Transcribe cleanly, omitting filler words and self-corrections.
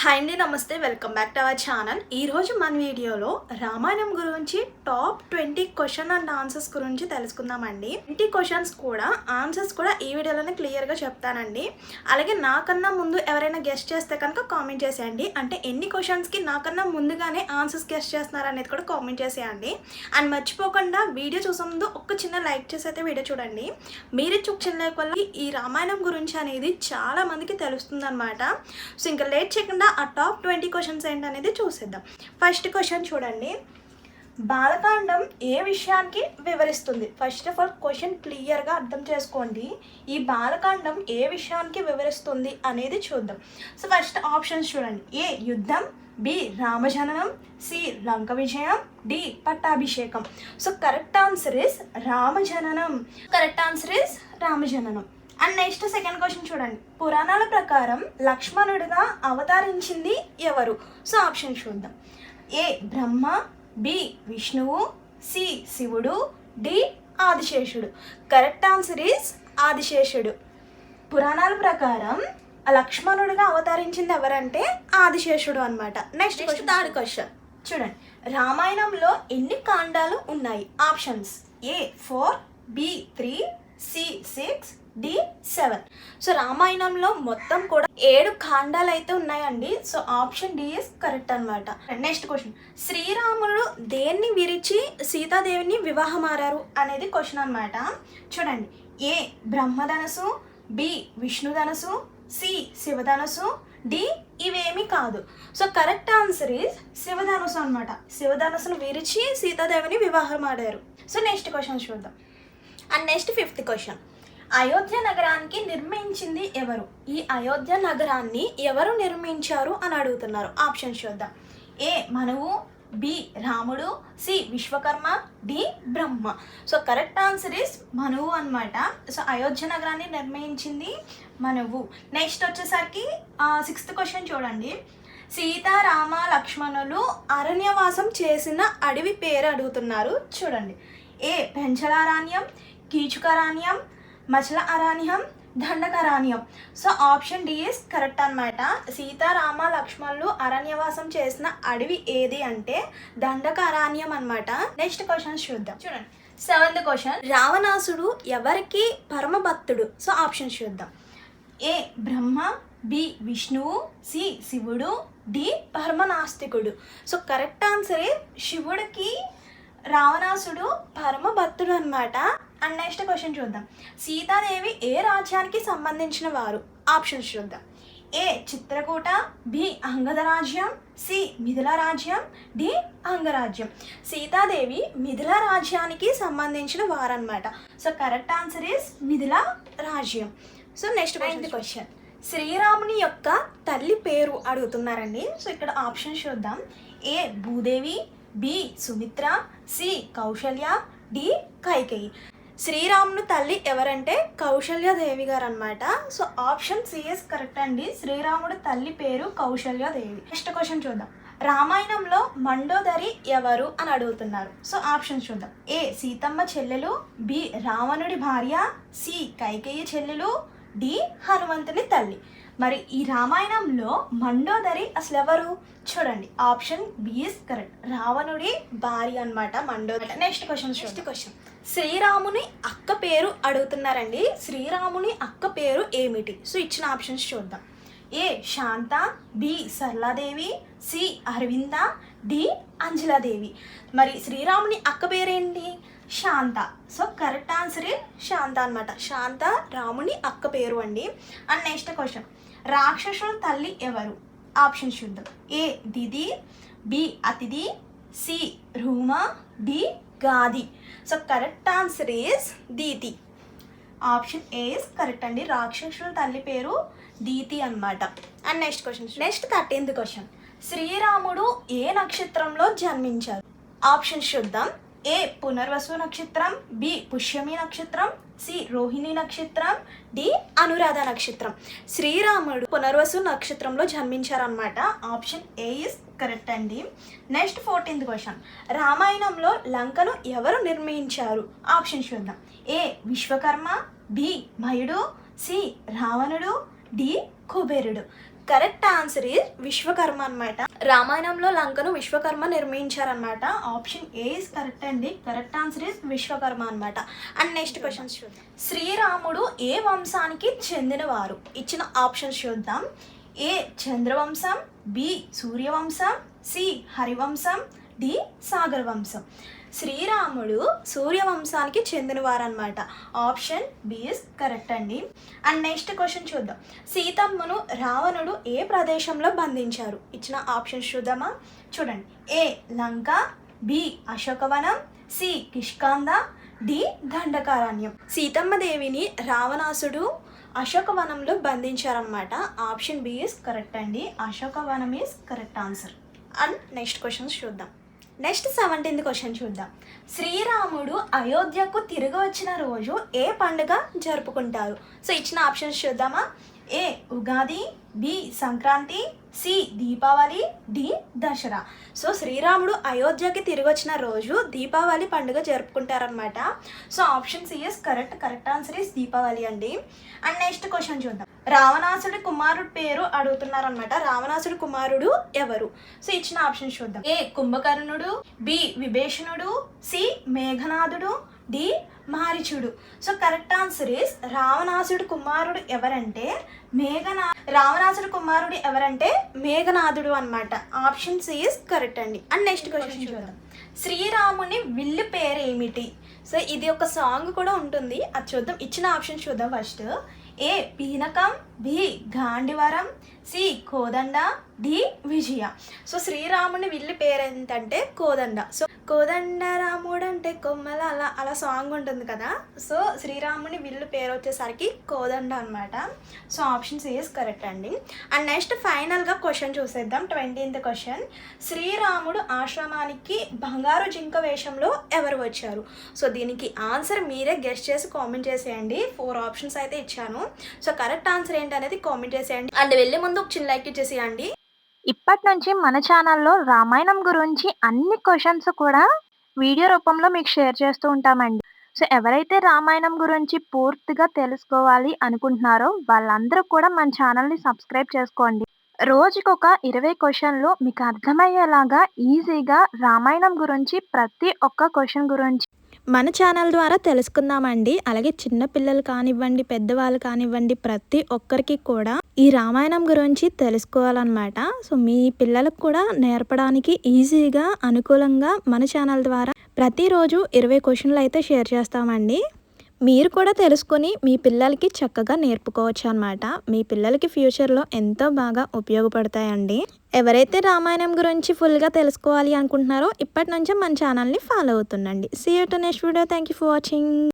Hi అండి, నమస్తే. Welcome back to our channel. ఈరోజు మన వీడియోలో రామాయణం గురించి టాప్ 20 క్వశ్చన్ అండ్ ఆన్సర్స్ గురించి తెలుసుకుందామండి. 20 క్వశ్చన్స్ కూడా ఆన్సర్స్ కూడా ఈ వీడియోలోనే క్లియర్గా చెప్తానండి. అలాగే నాకన్నా ముందు ఎవరైనా గెస్ట్ చేస్తే కనుక కామెంట్ చేసేయండి. అంటే ఎన్ని క్వశ్చన్స్కి నాకన్నా ముందుగానే ఆన్సర్స్ గెస్ట్ చేస్తున్నారు అనేది కూడా కామెంట్ చేసేయండి. అండ్ మర్చిపోకుండా వీడియో చూసే ముందు ఒక చిన్న లైక్ చేసి అయితే వీడియో చూడండి. మీరు చిన్న లైక్ వల్ల ఈ రామాయణం గురించి అనేది చాలా మందికి తెలుస్తుంది అనమాట. సో ఇంకా లేట్ చేయకుండా ఆ టాప్ 20 క్వశ్చన్స్ ఏంటనేది చూసేద్దాం. ఫస్ట్ క్వశ్చన్ చూడండి, బాలకాండం ఏ విషయానికి వివరిస్తుంది? ఫస్ట్ ఆఫ్ ఆల్ క్వశ్చన్ క్లియర్గా అర్థం చేసుకోండి. ఈ బాలకాండం ఏ విషయానికి వివరిస్తుంది అనేది చూద్దాం. సో ఫస్ట్ ఆప్షన్స్ చూడండి. ఏ యుద్ధం, బి రామజననం, సి లంక విజయం, డి పట్టాభిషేకం. సో కరెక్ట్ ఆన్సర్ ఇస్ రామజననం. కరెక్ట్ ఆన్సర్ ఇస్ రామజననం. అండ్ నెక్స్ట్ సెకండ్ క్వశ్చన్ చూడండి, పురాణాల ప్రకారం లక్ష్మణుడిగా అవతరించింది ఎవరు? సో ఆప్షన్ చూద్దాం. ఏ బ్రహ్మ, బి విష్ణువు, సి శివుడు, డి ఆదిశేషుడు. కరెక్ట్ ఆన్సర్ ఈస్ ఆదిశేషుడు. పురాణాల ప్రకారం లక్ష్మణుడిగా అవతరించింది ఎవరంటే ఆదిశేషుడు అనమాట. నెక్స్ట్ థర్డ్ క్వశ్చన్ చూడండి, రామాయణంలో ఎన్ని కాండాలు ఉన్నాయి? Options A 4, B 3, C 6, D 7. So రామాయణంలో మొత్తం కూడా 7 కాండాలు అయితే ఉన్నాయండి. So option D is correct అనమాట. నెక్స్ట్ క్వశ్చన్, శ్రీరాముడు దేన్ని విరిచి సీతాదేవిని వివాహమారారు అనేది క్వశ్చన్ అనమాట. చూడండి, ఏ బ్రహ్మధనసు, బి విష్ణుధనసు, సి శివధనసు, డి ఇవేమీ కాదు. సో కరెక్ట్ ఆన్సర్ ఈజ్ శివధనుసు అనమాట. శివధనుసును విరిచి సీతాదేవిని వివాహమాడారు. సో నెక్స్ట్ క్వశ్చన్ చూద్దాం. And next fifth question, Ayodhya నగరానికి నిర్మించింది ఎవరు? ఈ అయోధ్య నగరాన్ని ఎవరు నిర్మించారు అని అడుగుతున్నారు. ఆప్షన్ చూద్దాం. ఏ మనువు, బి రాముడు, C Vishwakarma, D Brahma. So correct answer is మనువు అనమాట. సో అయోధ్య నగరాన్ని నిర్మించింది మనువు. నెక్స్ట్ వచ్చేసరికి సిక్స్త్ క్వశ్చన్ చూడండి, సీతారామ లక్ష్మణులు అరణ్యవాసం చేసిన అడవి పేరు అడుగుతున్నారు. చూడండి, ఏ పెంచలారణ్యం, కీచుకరాణ్యం, మచల అరణ్యం, దండకారణ్యం. So option D is correct అనమాట. సీతారామ లక్ష్మణులు అరణ్యవాసం చేసిన అడవి ఏది అంటే దండకారణ్యం అనమాట. నెక్స్ట్ క్వశ్చన్ చూద్దాం. చూడండి, సెవెంత్ క్వశ్చన్, రావణాసుడు ఎవరికి పరమ భక్తుడు? సో ఆప్షన్ చూద్దాం. ఏ బ్రహ్మ, బి విష్ణువు, సి శివుడు, డి పరమనాస్తికుడు. సో కరెక్ట్ ఆన్సర్ శివుడికి రావణాసుడు పరమ భక్తుడు అనమాట. అండ్ నెక్స్ట్ క్వశ్చన్ చూద్దాం, సీతాదేవి ఏ రాజ్యానికి సంబంధించిన వారు? ఆప్షన్స్ చూద్దాం. ఏ చిత్రకూట, బి అంగద రాజ్యం, సి మిథిల రాజ్యం, డి అంగరాజ్యం. సీతాదేవి మిథిల రాజ్యానికి సంబంధించిన వారనమాట. So correct answer is Mithila రాజ్యం. సో నెక్స్ట్ క్వశ్చన్, శ్రీరాముని యొక్క తల్లి పేరు అడుగుతున్నారండి. సో ఇక్కడ ఆప్షన్ చూద్దాం. A Bhudevi, B Sumitra, C Kausalya, D Kaikeyi. శ్రీరాముని తల్లి ఎవరంటే కౌశల్యాదేవి గారు అనమాట. So option C is correct అండి. శ్రీరాముడి తల్లి పేరు కౌశల్యాదేవి. నెక్స్ట్ క్వశ్చన్ చూద్దాం, రామాయణంలో మండోదరి ఎవరు అని అడుగుతున్నారు. సో ఆప్షన్ చూద్దాం. ఏ సీతమ్మ చెల్లెలు, బి రావణుడి భార్య, సి కైకేయి చెల్లెలు, డి హనుమంతుని తల్లి. మరి ఈ రామాయణంలో మండోదరి అసలు ఎవరు? చూడండి, ఆప్షన్ బి ఇస్ కరెక్ట్. రావణుడి భార్య అనమాట మండోదరి. నెక్స్ట్ క్వశ్చన్, శ్రీరాముని అక్క పేరు అడుగుతున్నారండి. శ్రీరాముని అక్క పేరు ఏమిటి? సో ఇచ్చిన ఆప్షన్స్ చూద్దాం. A Shanta, B Saraladevi, C Aravinda, D Anjaladevi. మరి శ్రీరాముని అక్క పేరేంటి? Shanta. So correct answer Shanta అనమాట. శాంత రాముని అక్క పేరు అండి. అండ్ నెక్స్ట్ క్వశ్చన్, రాక్షసుల తల్లి ఎవరు? ఆప్షన్ చూద్దాం. A Diti, B Aditi, C Ruma, D Gadi. So correct answer is Diti. Option A is correct అండి. రాక్షసుల తల్లి పేరు దీతి అనమాట. And next question, next 13th question, శ్రీరాముడు ఏ నక్షత్రంలో జన్మించారు? ఆప్షన్ చూద్దాం. ఏ పునర్వసు నక్షత్రం, బి పుష్యమి నక్షత్రం, సి రోహిణి నక్షత్రం, డి అనురాధ నక్షత్రం. శ్రీరాముడు పునర్వసు నక్షత్రంలో జన్మించారనమాట. ఆప్షన్ ఏ ఇస్ కరెక్ట్ అండి. నెక్స్ట్ 14th క్వశ్చన్, రామాయణంలో లంకను ఎవరు నిర్మించారు? ఆప్షన్ చూద్దాం. ఏ విశ్వకర్మ, బి మయుడు, సి రావణుడు, డి కుబేరుడు. కరెక్ట్ ఆన్సర్ ఈజ్ విశ్వకర్మ అనమాట. రామాయణంలో లంకను విశ్వకర్మ నిర్మించారనమాట. ఆప్షన్ ఏ ఇస్ కరెక్ట్ అండి. కరెక్ట్ ఆన్సర్ ఈజ్ విశ్వకర్మ అనమాట. అండ్ నెక్స్ట్ క్వశ్చన్స్ చూద్దాం. శ్రీరాముడు ఏ వంశానికి చెందినవారు? ఇచ్చిన ఆప్షన్స్ చూద్దాం. ఏ చంద్రవంశం, బి సూర్యవంశం, సి హరివంశం, డి సాగర వంశం. శ్రీరాముడు సూర్యవంశానికి చెందినవారనమాట. ఆప్షన్ బి ఇస్ కరెక్ట్ అండి. అండ్ నెక్స్ట్ క్వశ్చన్ చూద్దాం. సీతమ్మను రావణుడు ఏ ప్రదేశంలో బంధించారు? ఇచ్చిన ఆప్షన్స్ చూద్దామా? చూడండి. A Lanka, B Ashokavanam, C Kishkindha, D Dandakaranyam. సీతమ్మ దేవిని రావణాసుడు అశోకవనంలో బంధించారనమాట. ఆప్షన్ బి ఇస్ కరెక్ట్ అండి. Ashokavanam is correct answer. And next questions చూద్దాం. నెక్స్ట్ 17th క్వశ్చన్ చూద్దాం. శ్రీరాముడు అయోధ్యకు తిరిగి వచ్చిన రోజు ఏ పండుగ జరుపుకుంటారు? సో ఇచ్చిన ఆప్షన్స్ చూద్దామా? A Ugadi, B Sankranti, C Deepavali, D Dasara. So శ్రీరాముడు అయోధ్యకి తిరిగి వచ్చిన రోజు దీపావళి పండుగ జరుపుకుంటారనమాట. So option C is correct. Correct answer is Deepavali అండి. అండ్ నెక్స్ట్ క్వశ్చన్ చూద్దాం. రావణాసుడి కుమారుడు పేరు అడుగుతున్నారనమాట. రావణాసుడి కుమారుడు ఎవరు? సో ఇచ్చిన ఆప్షన్ చూద్దాం. ఏ కుంభకర్ణుడు, బి విభీషణుడు, సి మేఘనాథుడు, డి మారీచుడు. సో కరెక్ట్ ఆన్సర్ ఇస్ రావణాసుడి కుమారుడు ఎవరంటే రావణాసుడి కుమారుడు ఎవరంటే మేఘనాథుడు అనమాట. ఆప్షన్ సి ఇస్ కరెక్ట్ అండి. అండ్ నెక్స్ట్ క్వశ్చన్ చూద్దాం. శ్రీరాముని విల్లు పేరు ఏమిటి? సో ఇది ఒక సాంగ్ కూడా ఉంటుంది, అది చూద్దాం. ఇచ్చిన ఆప్షన్ చూద్దాం ఫస్ట్. ఏ పీనకం, బి గాండివరం, సి కోదండ, డి విజయ. సో శ్రీరాముని విల్లు పేరు ఏంటంటే కోదండ. సో కోదండ రాముడు అంటే కొమ్మల అలా సాంగ్ ఉంటుంది కదా. సో శ్రీరాముని విల్లు పేరు వచ్చేసరికి కోదండ అనమాట. So option C is correct అండి. అండ్ నెక్స్ట్ ఫైనల్గా క్వశ్చన్ చూసేద్దాం. 20th question. శ్రీరాముడు ఆశ్రమానికి బంగారు జింక వేషంలో ఎవరు వచ్చారు? సో దీనికి ఆన్సర్ మీరే గెస్ట్ చేసి కామెంట్ చేసేయండి. 4 ఆప్షన్స్ అయితే ఇచ్చాను. సో కరెక్ట్ ఆన్సర్ ఏంటనేది కామెంట్ చేసేయండి. అండ్ వెళ్ళే ముందు ఒక చిన్న లైక్ ఇచ్చేసేయండి. ఇప్పటి నుంచి మన ఛానల్లో రామాయణం గురించి అన్ని క్వశ్చన్స్ కూడా వీడియో రూపంలో మీకు షేర్ చేస్తూ ఉంటామండి. సో ఎవరైతే రామాయణం గురించి పూర్తిగా తెలుసుకోవాలి అనుకుంటున్నారో వాళ్ళందరూ కూడా మన ఛానల్ని సబ్స్క్రైబ్ చేసుకోండి. రోజుకొక 20 క్వశ్చన్లు మీకు అర్థమయ్యేలాగా ఈజీగా రామాయణం గురించి ప్రతి ఒక్క క్వశ్చన్ గురించి మన ఛానల్ ద్వారా తెలుసుకుందామండి. అలాగే చిన్న పిల్లలు కానివ్వండి, పెద్దవాళ్ళు కానివ్వండి, ప్రతి ఒక్కరికి కూడా ఈ రామాయణం గురించి తెలుసుకోవాలన్నమాట. సో మీ పిల్లలకు కూడా నేర్పడానికి ఈజీగా అనుకూలంగా మన ఛానల్ ద్వారా ప్రతిరోజు 20 క్వశ్చన్లు అయితే షేర్ చేస్తామండి. మీరు కూడా తెలుసుకొని మీ పిల్లలకి చక్కగా నేర్పుకోవచ్చు అనమాట. మీ పిల్లలకి ఫ్యూచర్లో ఎంతో బాగా ఉపయోగపడతాయండి. ఎవరైతే రామాయణం గురించి ఫుల్గా తెలుసుకోవాలి అనుకుంటున్నారో ఇప్పటి నుంచే మన ఛానల్ని ఫాలో అవుతుండండి. See you to next video. Thank you for watching.